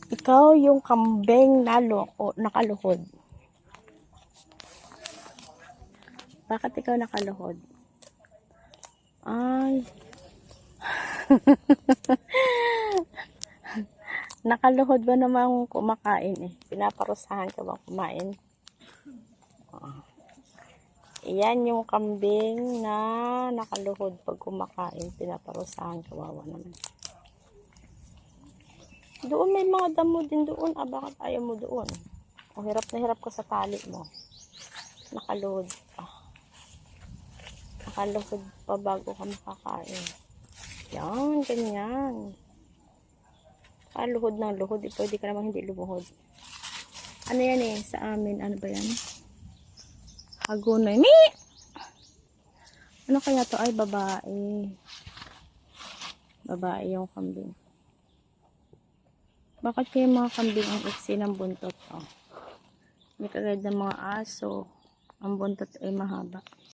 Ikaw yung kambing na nakaluhod. Bakit ikaw nakaluhod? Ay. Nakaluhod ba namang kumakain eh? Pinaparusahan ka bang kumain? Iyan yung kambing na nakaluhod pag kumakain. Pinaparusahan, kawawa naman. Doon may mga damo din doon. Bakit ayaw mo doon? O hirap na hirap ka sa tali mo. Nakaluhod pa. Nakaluhod pa bago ka makakain. Yan, ganyan. Luhod ng luhod. Pwede ka namang hindi lumuhod. Ano yan eh? Sa amin, ano ba yan? Hagonoy. Ano kaya to? Ay, babae. Babae yung kambing. Bakit kaya mga kambing ang iksi ng buntot? Oh. May kagad ng mga aso. Ang buntot ay mahaba.